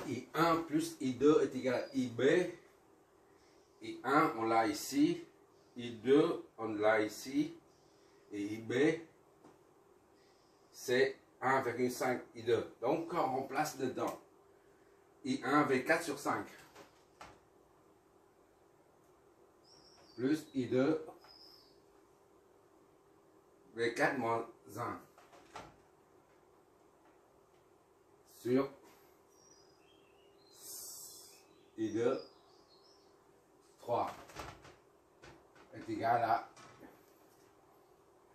I1 plus I2 est égal à IB. I1, on l'a ici. I2, on l'a ici. Et IB, c'est 1,5 I2. Donc, on remplace dedans. I1 V4 sur 5. Plus I2 V4 moins 1. Sur I2 3 est égal à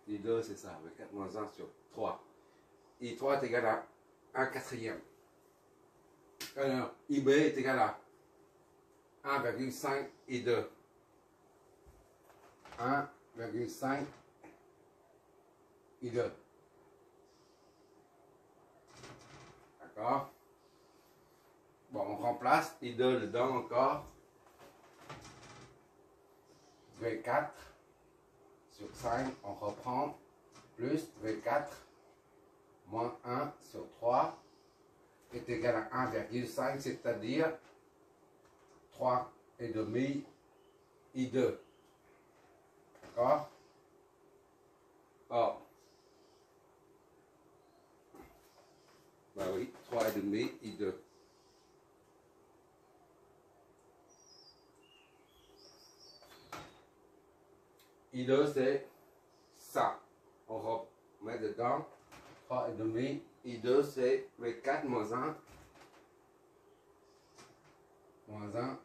I2, c'est ça, V4 moins 1 sur 3. I3 est égal à 1 quatrième. Alors, IB est égal à 1,5 I2. 1,5 I2. D'accord? Bon, on remplace I2 dedans encore. V4 sur 5, on reprend. Plus V4 moins 1 sur 3 est égal à 1,5, c'est-à-dire 3,5 I2. D'accord? Oh. Bah oui, 3,5 I2. I2 c'est ça. On remet dedans 3,5. I2 c'est V4 moins 1. Moins 1.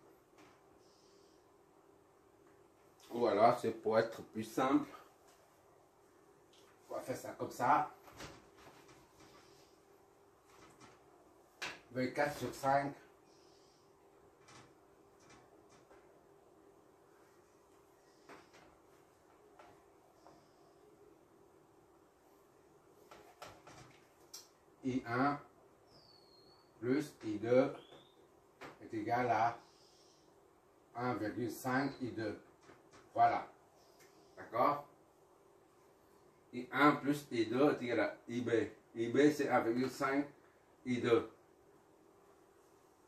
Ou alors c'est pour être plus simple. On va faire ça comme ça. V4 sur 5. I1 plus I2 est égal à 1,5 I2. Voilà. D'accord? I1 plus I2 est égal à IB. IB c'est 1,5 I2.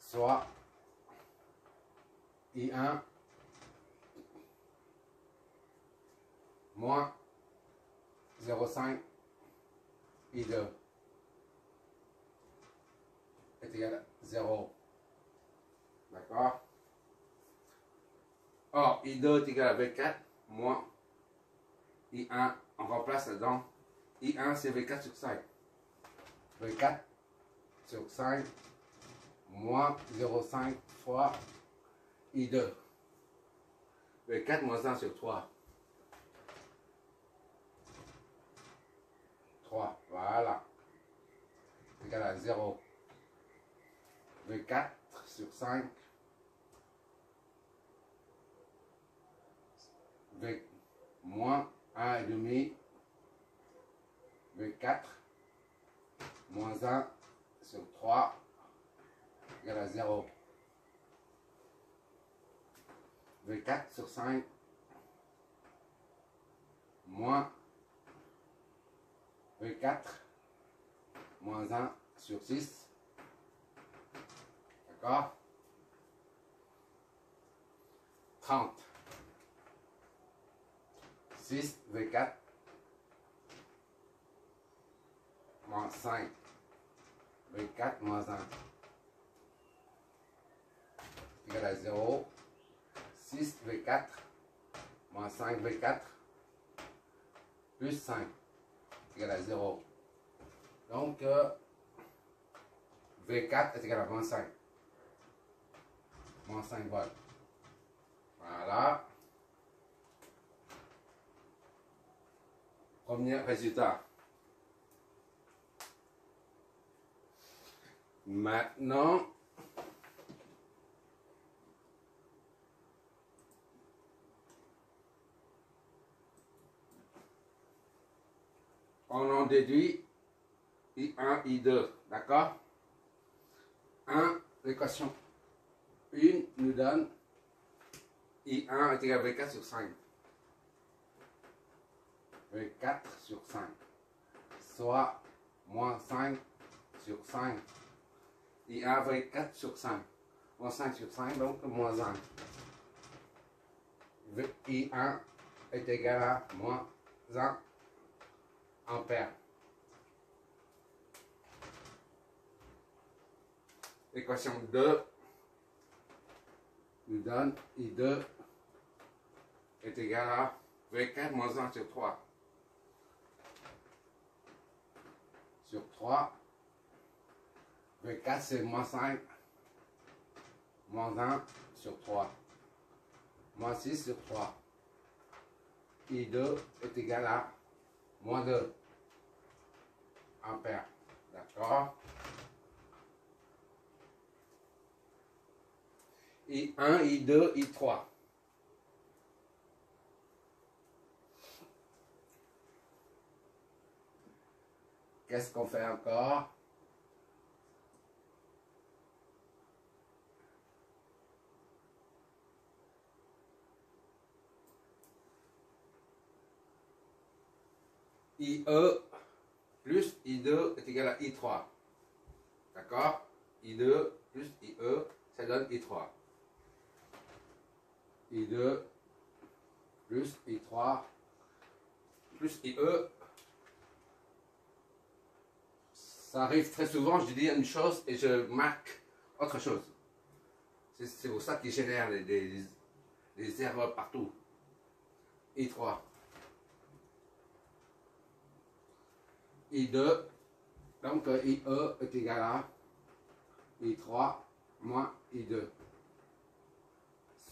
Soit I1 moins 0,5 I2 est égal à 0. D'accord? Or, I2 est égal à V4 moins I1. On remplace là-dedans. I1 c'est V4 sur 5. V4 sur 5 moins 0,5 fois I2. V4 moins 1 sur 3. 3, voilà. Égal à 0. V4 sur 5. V moins 1,5. V4 moins 1 sur 3 égale à 0. V4 sur 5 moins V4 moins 1 sur 6. D'accord? 30. 6 V4 moins 5 V4 moins 1 égale à 0. 6 V4 moins 5 V4 plus 5 égale à 0. Donc V4 est égal à 25. Moins 5 volts. Voilà. Premier résultat. Maintenant, on en déduit I1, I2, d'accord? 1, l'équation 1 nous donne I1 est égal à V4 sur 5. V4 sur 5. Soit moins 5 sur 5 I1 V4 sur 5. Moins 5 sur 5, donc moins 1. I1 est égal à moins 1 ampère. Équation 2 nous donne I2 est égal à V4 moins 1 sur 3. Sur 3. V4 c'est moins 5. Moins 1 sur 3. Moins 6 sur 3. I2 est égal à moins 2 ampères. D'accord? I1, I2, I3. Qu'est-ce qu'on fait encore? IE plus I2 est égal à I3. D'accord? I2 plus IE, ça donne I3. I2 plus I3 plus IE. Ça arrive très souvent, je dis une chose et je marque autre chose. C'est pour ça qu'il génère des erreurs partout. I3. I2, donc IE est égal à I3 moins I2.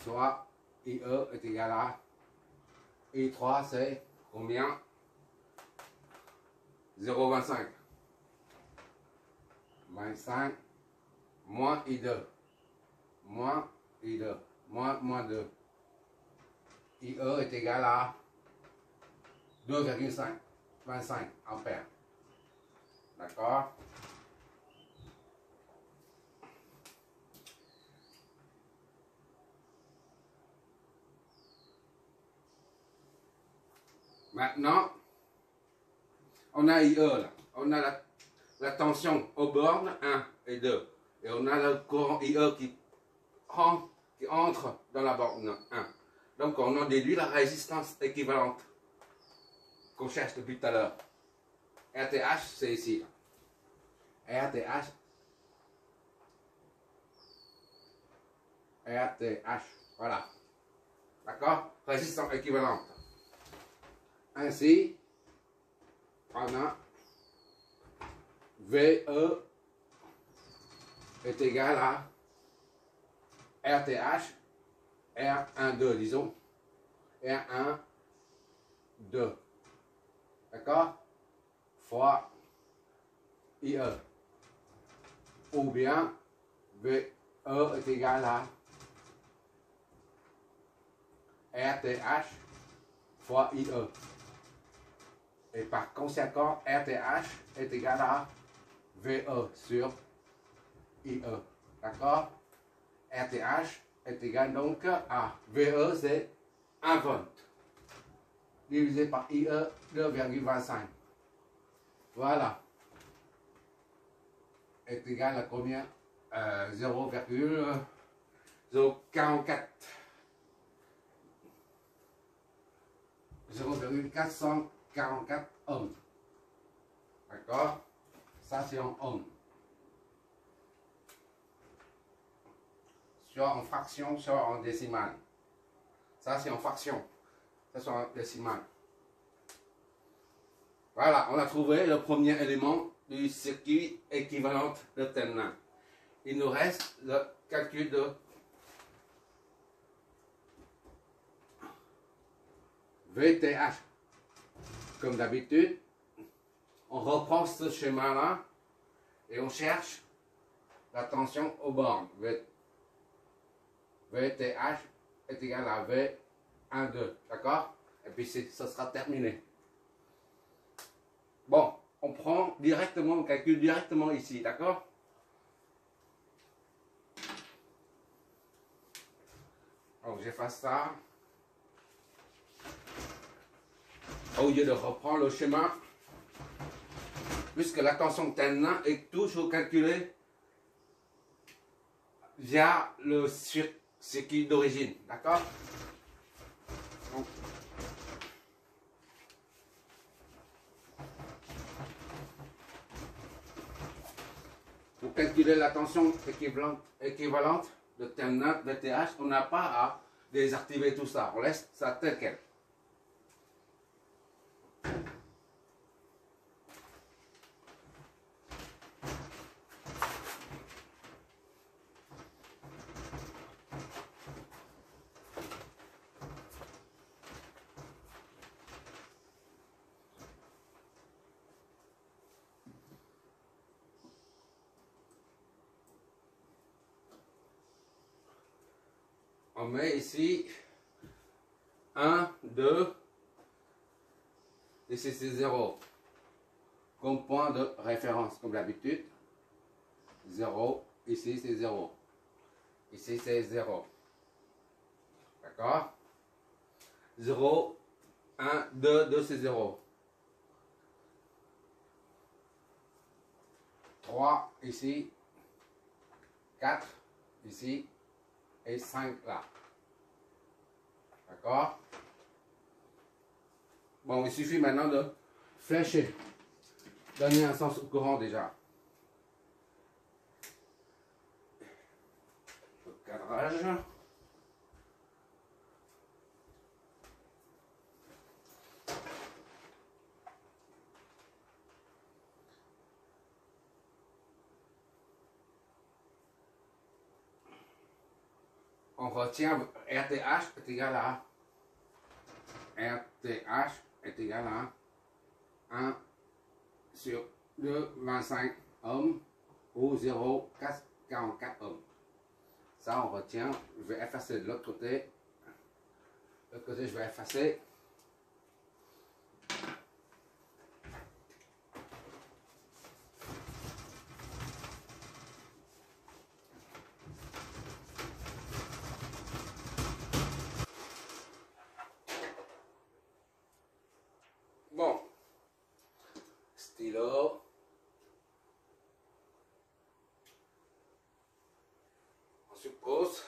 Soit IE est égal à I3, c'est combien? 0,25. 25 moins I2. Moins I2. Moins 2. IE est égal à 2,5. 25 ampères. D'accord? Maintenant, on a IE là. On a la tension aux bornes 1 et 2. Et on a le courant IE qui entre dans la borne 1. Donc on en déduit la résistance équivalente qu'on cherche depuis tout à l'heure. RTH, c'est ici. RTH. RTH. Voilà. D'accord? Résistance équivalente. Ainsi, on a VE est égal à RTH, R12, disons, R1, 2. D'accord? Fois IE. Ou bien VE est égal à RTH fois IE. Et par conséquent, RTH est égal à VE sur IE. D'accord? RTH est égal donc à VE, c'est 1 volt. Divisé par IE, 2,25. Voilà. Est égal à combien? 0,044. 0,444 ohms. D'accord? Ça c'est en ohms. Soit en fraction, soit en décimale. Ça c'est en fraction. Ça c'est en décimale. Voilà, on a trouvé le premier élément du circuit équivalent de Thevenin. Il nous reste le calcul de VTH. Comme d'habitude, on reprend ce schéma-là et on cherche la tension aux bornes. VTH est égal à V12, d'accord? Et puis ça sera terminé. Bon, on prend directement, on calcule directement ici, d'accord? Donc j'efface ça. Au lieu de reprendre le schéma, puisque la tension Thevenin est toujours calculée via le circuit d'origine. D'accord? Pour calculer la tension équivalente de terminal de TH, on n'a pas à désactiver tout ça. On laisse ça tel quel. On met ici 1, 2, ici c'est 0. Comme point de référence, comme d'habitude. 0, ici c'est 0. Ici c'est 0. D'accord? 0, 1, 2, 2 c'est 0. 3 ici. 4 ici. Et 5 là. D'accord? Bon, il suffit maintenant de flécher. Donner un sens au courant déjà. Le cadrage. On retient RTH est égal à RTH est égal à 1 sur 2,25 ohms ou 0,44 ohms. Ça, on retient. Je vais effacer de l'autre côté. De l'autre côté, je vais effacer. Bon. Stylo. On suppose.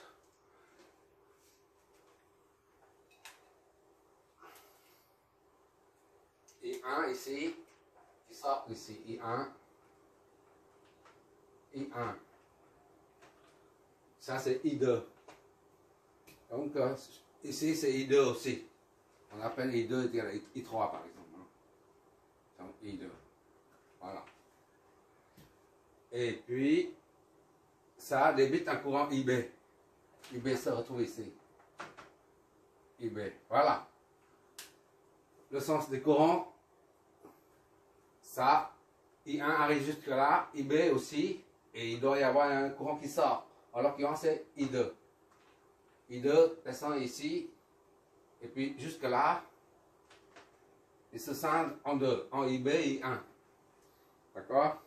I1 ici. Qui sort ici. I1. I1. Ça, c'est I2. Donc, ici, c'est I2 aussi. On appelle I2 I3 par exemple. Donc, I2. Voilà. Et puis, ça débite un courant IB. IB se retrouve ici. IB. Voilà. Le sens des courants, ça, I1 arrive jusque là, IB aussi, et il doit y avoir un courant qui sort. En l'occurrence, c'est I2. I2 descend ici, et puis jusque là, il se scinde en deux, en IB et I1. D'accord?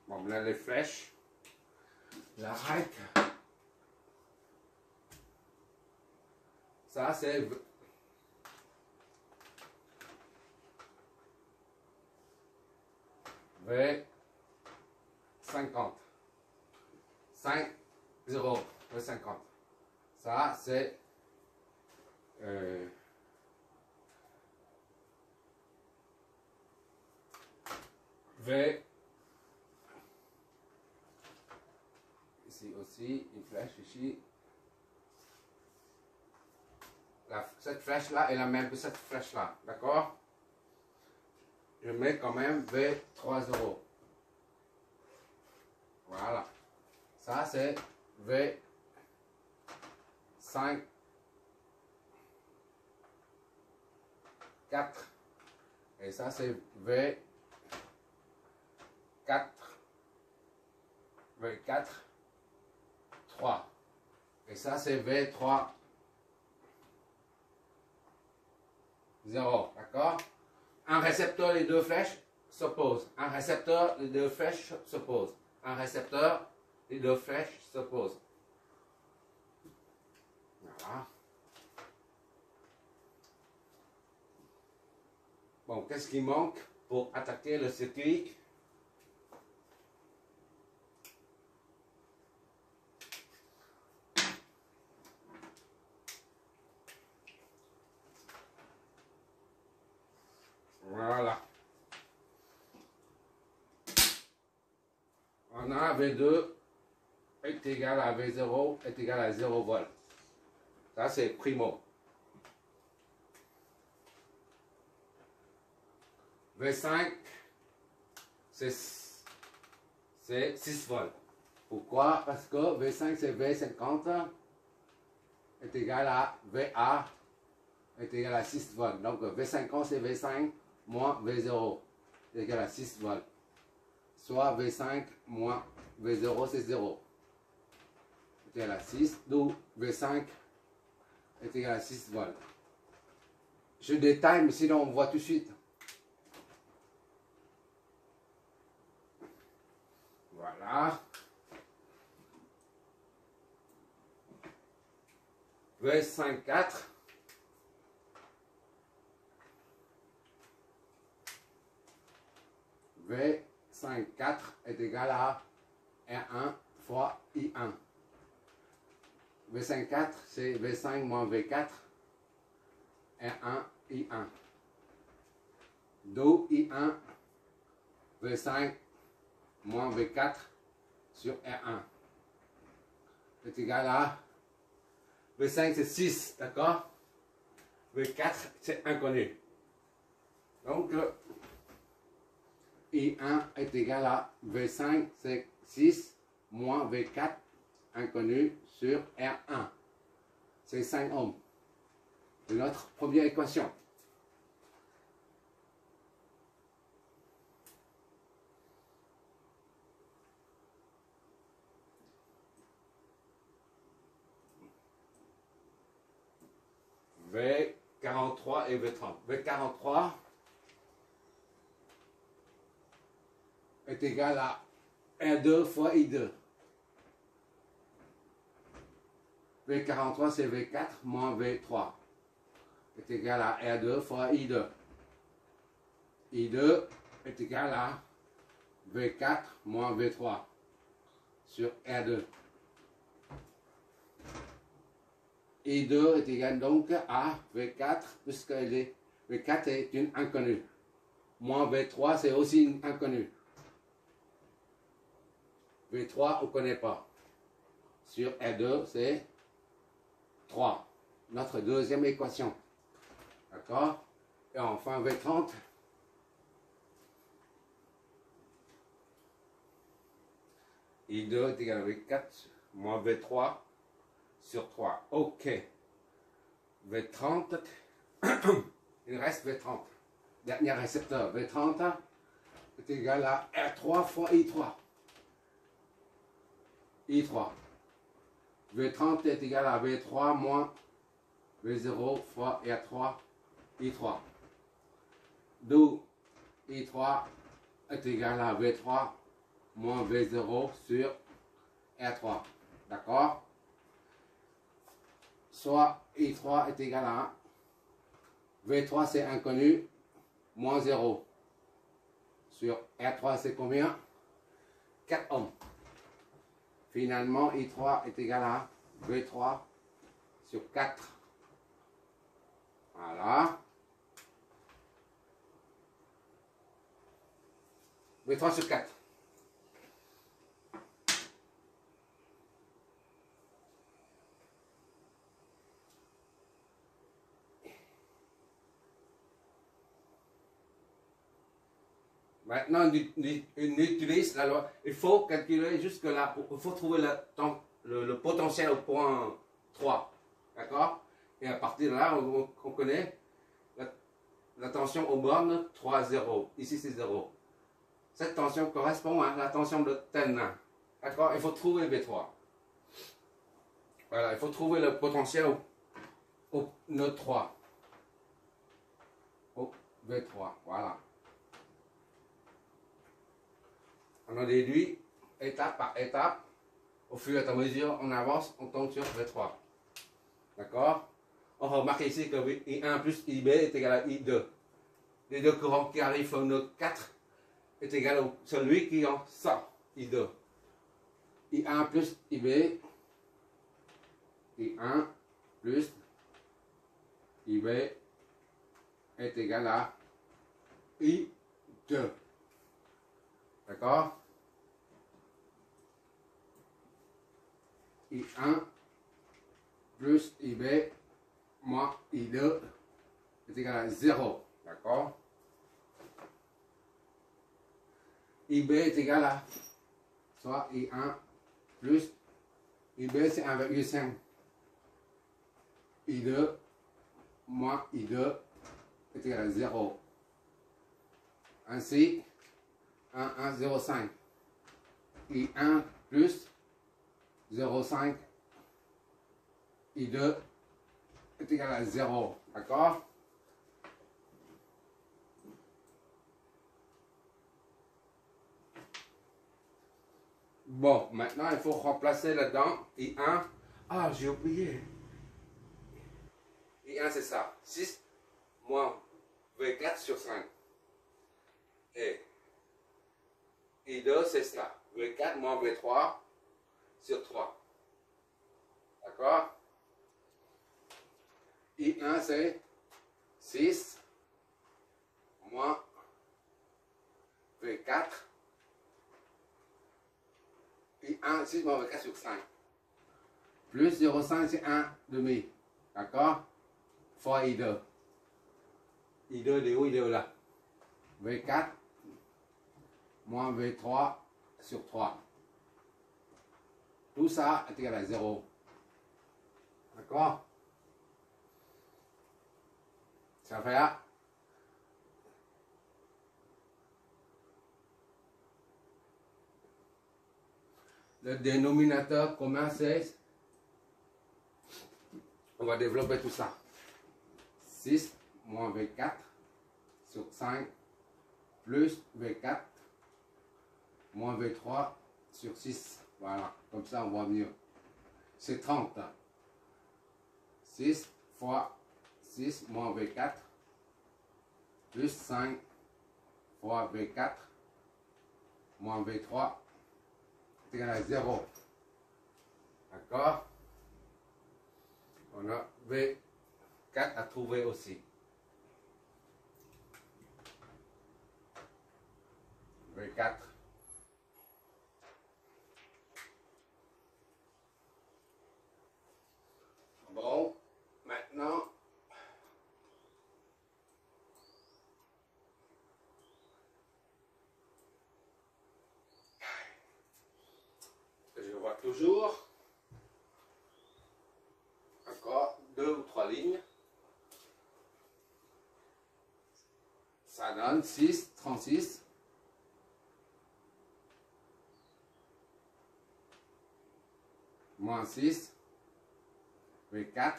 Bon, là, les flèches. La règle. Ça, c'est V50. 5, 0, V50. Ça, c'est V. Ici aussi, une flèche ici. Cette flèche-là est la même que cette flèche-là. D'accord? Je mets quand même V30. Voilà. Ça, c'est V5, 4. Et ça, c'est V4, V4, 3. Et ça, c'est V3, 0. D'accord? Un récepteur, les deux flèches s'opposent. Un récepteur, les deux flèches s'opposent. Un récepteur, les deux flèches s'opposent. Voilà. Bon, qu'est-ce qui manque pour attaquer le circuit? On a V2 est égal à V0 est égal à 0 volts. Ça, c'est primo. V5, c'est 6 volts. Pourquoi? Parce que V5, c'est V50 est égal à VA est égal à 6 volts. Donc, V50, c'est V5 moins V0 est égal à 6 volts. Soit V5 moins V0, c'est 0. Est égal à 6, d'où V5 est égal à 6 volts. Je détaille, mais sinon on voit tout de suite. Voilà. V5, 4. V5, 4 est égal à R1 fois I1. V5, 4, c'est V5 moins V4, R1, I1. D'où I1, V5 moins V4 sur R1 est égal à V5, c'est 6, d'accord? V4, c'est inconnu. Donc, I1 est égal à V5, c'est 6 moins V4 inconnu sur R1. C'est 5 ohms. C'est notre première équation. V43 et V30. V43 est égal à R2 fois I2. V43, c'est V4 moins V3 est égal à R2 fois I2. I2 est égal à V4 moins V3 sur R2. I2 est égal donc à V4, puisque V4 est une inconnue. Moins V3, c'est aussi une inconnue. V3, on ne connaît pas. Sur R2, c'est 3. Notre deuxième équation. D'accord? Et enfin, V30. I2 est égal à V4 moins V3 sur 3. OK. V30. Il reste V30. Dernier récepteur. V30 est égal à R3 fois I3. I3. V30 est égal à V3 moins V0 fois R3 I3. D'où I3 est égal à V3 moins V0 sur R3. D'accord? Soit I3 est égal à V3 c'est inconnu, moins 0. Sur R3 c'est combien? 4 ohms. Finalement, I3 est égal à V3 sur 4. Voilà. V3 sur 4. Maintenant, on utilise la loi. Il faut calculer jusque là. Il faut trouver le potentiel au point 3. D'accord? Et à partir de là, on connaît la tension aux bornes 3, 0. Ici, c'est 0. Cette tension correspond à la tension de tel. D'accord? Il faut trouver V3. Voilà, il faut trouver le potentiel au nœud 3. Au V3. Voilà. On a déduit étape par étape. Au fur et à mesure, on avance, on tombe sur V3. D'accord? On remarque ici que I1 plus IB est égal à I2. Les deux courants qui arrivent au nœud 4 est égal à celui qui en sort, I2. I1 plus IB, I1 plus IB est égal à I2. D'accord? I1 plus IB moins I2 est égal à 0. D'accord? IB est égal à soit I1 plus IB c'est 1,5. I2 moins I2 est égal à 0. Ainsi, 1,5. I1 plus 0,5 I2 est égal à 0. D'accord? Bon, maintenant il faut remplacer là-dedans I1. Ah, j'ai oublié. I1 c'est ça. 6 moins V4 sur 5. Et I2 c'est ça. V4 moins V3 sur 3. D'accord? I1 c'est 6 moins V4. I1, 6 moins V4 sur 5. Plus 0,5 c'est 1 demi. D'accord? Fois I2. I2 il est où? Il est là. V4 moins V3 sur 3. Tout ça est égal à 0. D'accord? Ça fait là. Le dénominateur commun c'est, on va développer tout ça. 6 moins V4 sur 5 plus V4 moins V3 sur 6. Voilà, comme ça on voit mieux. C'est 30. 6 fois 6 moins V4 plus 5 fois V4 moins V3 est égal à 0. D'accord? On a V4 à trouver aussi. V4. Bon, maintenant, je vois toujours encore 2 ou 3 lignes. Ça donne 6, 36. Moins 6, V4,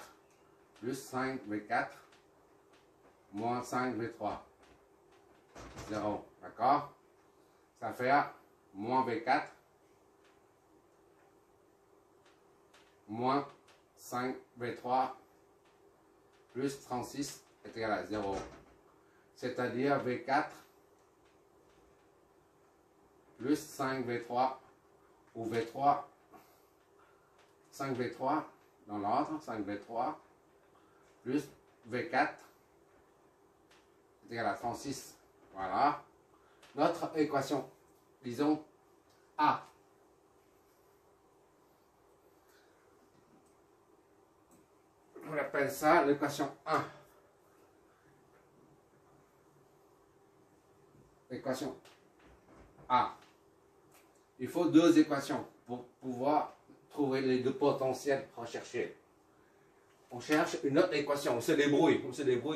plus 5, V4, moins 5, V3. 0. D'accord? Ça fait moins V4, moins 5, V3, plus 36 est égal à 0. C'est-à-dire V4 plus 5 V3 ou V3, 5 V3 dans l'ordre, 5 V3 plus V4 est égal à 36. Voilà. Notre équation, disons A. On appelle ça l'équation 1. Équation A. Il faut deux équations pour pouvoir trouver les deux potentiels recherchés. On cherche une autre équation, on se débrouille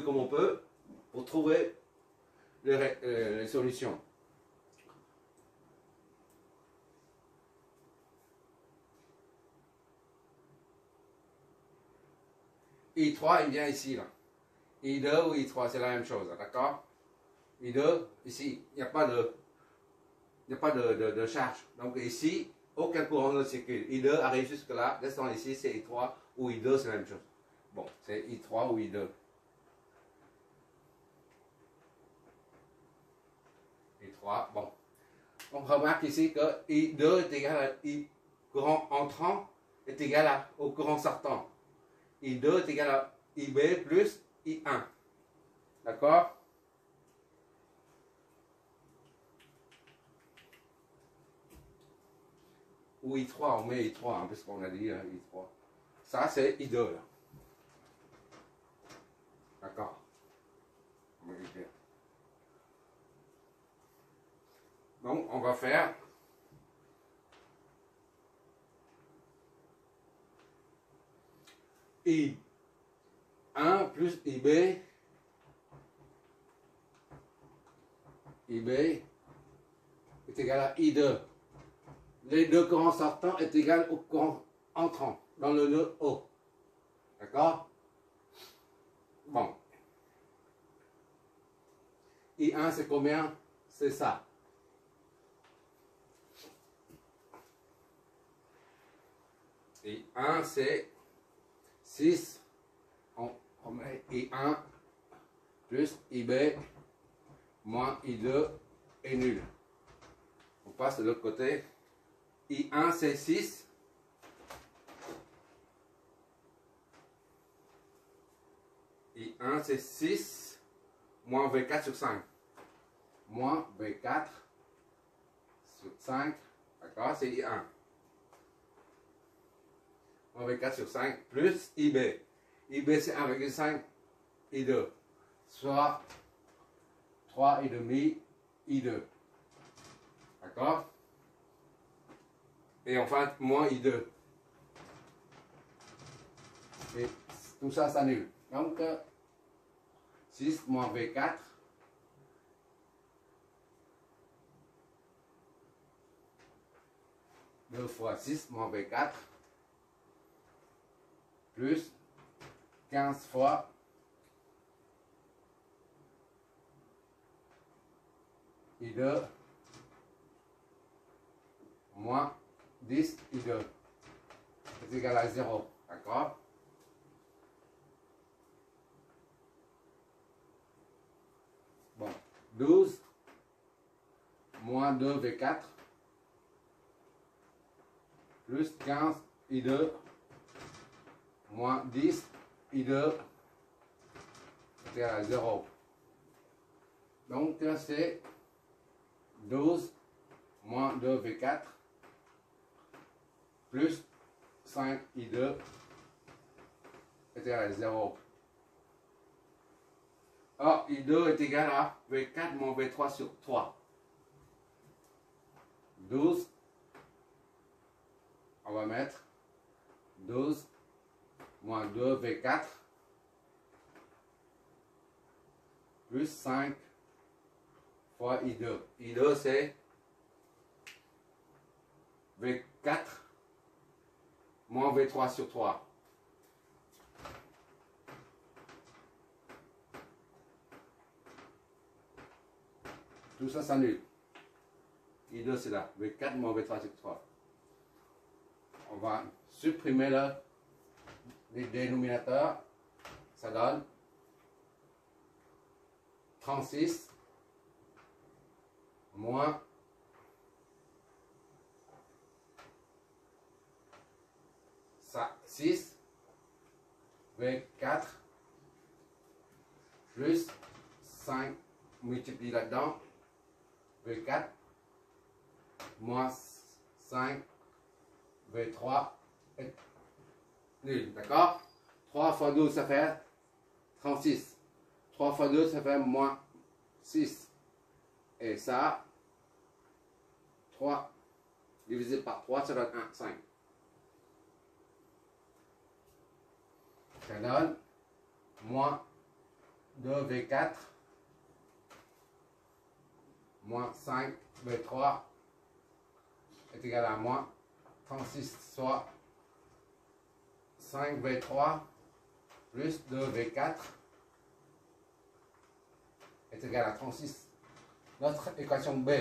comme on peut pour trouver les solutions. I3 il vient ici là. I2 ou I3 c'est la même chose, d'accord? I2 ici il n'y a pas de charge. Donc ici aucun courant ne circule. I2 arrive jusque là, descend ici c'est I3 ou I2 c'est la même chose. Bon, c'est I3 ou I2. I3, bon. On remarque ici que I2 est égal à I, courant entrant est égal au courant sortant. I2 est égal à IB plus I1. D'accord? ou I3, on met I3, hein, parce qu'on a dit I3. Ça, c'est I2. D'accord. On va écrire. Donc, on va faire I1 plus IB. IB est égal à I2. Les deux courants sortants est égal au courant entrant dans le nœud O. D'accord? Bon. I1 c'est combien? C'est ça. I1 c'est 6. On met I1 plus IB moins I2 est nul. On passe de l'autre côté. I1 c'est 6. I1 c'est 6 moins V4 sur 5. Moins V4 sur 5. D'accord, c'est I1. Moins V4 sur 5 plus IB. IB c'est 1,5 I2. Soit 3,5 I2. D'accord? Et enfin, moins I2. Et tout ça s'annule. Donc, 6 moins V4. Deux fois 6 moins V4. Plus 15 fois I2 moins 10 I2 est égal à 0. D'accord? Bon, 12 moins 2 V4 plus 15 I2 moins 10 I2 est égal à 0. Donc c'est 12 moins 2 V4 plus 5 I2 est égal à 0. Or, I2 est égal à V4 moins V3 sur 3. 12, on va mettre 12 moins 2 V4 plus 5 fois I2. I2 c'est V4 moins V3 sur 3. Tout ça s'annule. I2 c'est là. V4 moins V3 sur 3. On va supprimer les dénominateurs. Ça donne 36 moins 6 V4 plus 5 multiplié là-dedans V4 moins 5 V3 est nul. D'accord? 3 fois 12 ça fait 36. 3 fois 2 ça fait moins 6. Et ça, 3 divisé par 3 ça donne 1, 5. Ça donne moins 2V4 moins 5 V3 est égal à moins 36, soit 5 V3 plus 2 V4 est égal à 36. Notre équation B.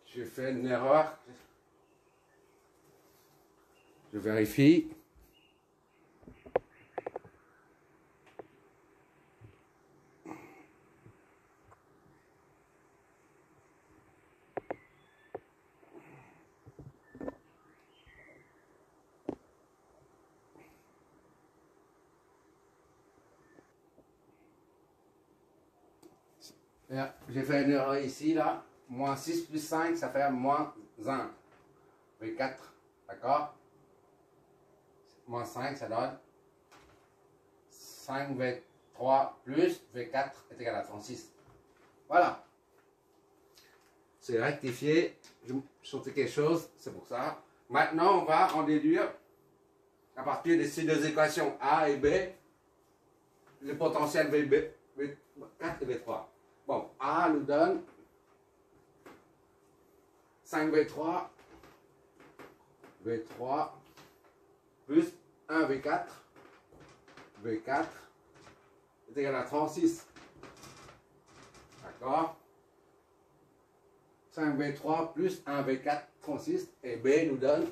J'ai fait une erreur. Je vérifie. J'ai fait une erreur ici, là. Moins 6 plus 5, ça fait moins 1. V4, d'accord? Moins 5, ça donne 5 V3 plus V4 est égal à 36. Voilà. C'est rectifié. Je me sauté quelque chose, c'est pour ça. Maintenant, on va en déduire à partir de ces deux équations A et B le potentiel V4 et V3. Bon, A nous donne 5V3, V3 plus 1 V4, V4 est égal à 36. D'accord? 5V3 plus 1 V4, 36. Et B nous donne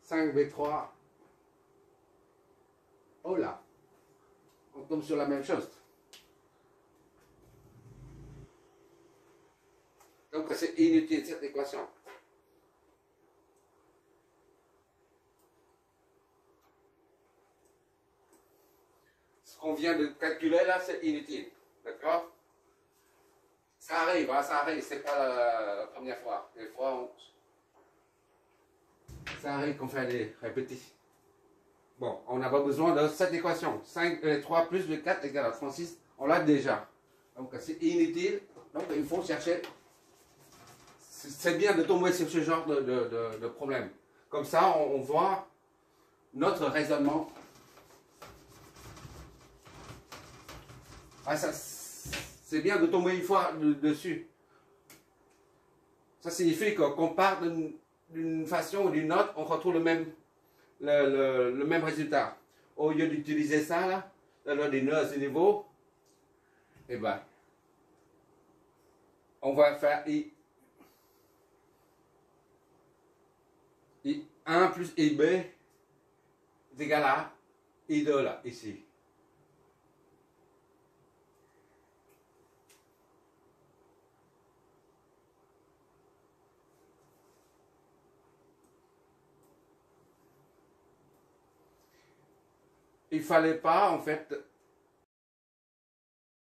5V3. Oh là! On tombe sur la même chose. Donc c'est inutile cette équation. Ce qu'on vient de calculer là, c'est inutile. D'accord? Ça arrive, hein, ça arrive, c'est pas la première fois. Des fois, ça arrive qu'on fait des répétitions. Bon, on n'a pas besoin de cette équation. 3 plus V4 égale à 36, on l'a déjà. Donc c'est inutile. Donc il faut chercher. C'est bien de tomber sur ce genre de problème. Comme ça, on voit notre raisonnement. Ah, c'est bien de tomber une fois dessus. Ça signifie qu'on part d'une façon ou d'une autre, on retrouve le même résultat. Au lieu d'utiliser ça, là, dans des nœuds à ce niveau, eh ben, on va faire I1 plus IB est égal à I2 là, ici. Il ne fallait pas, en fait,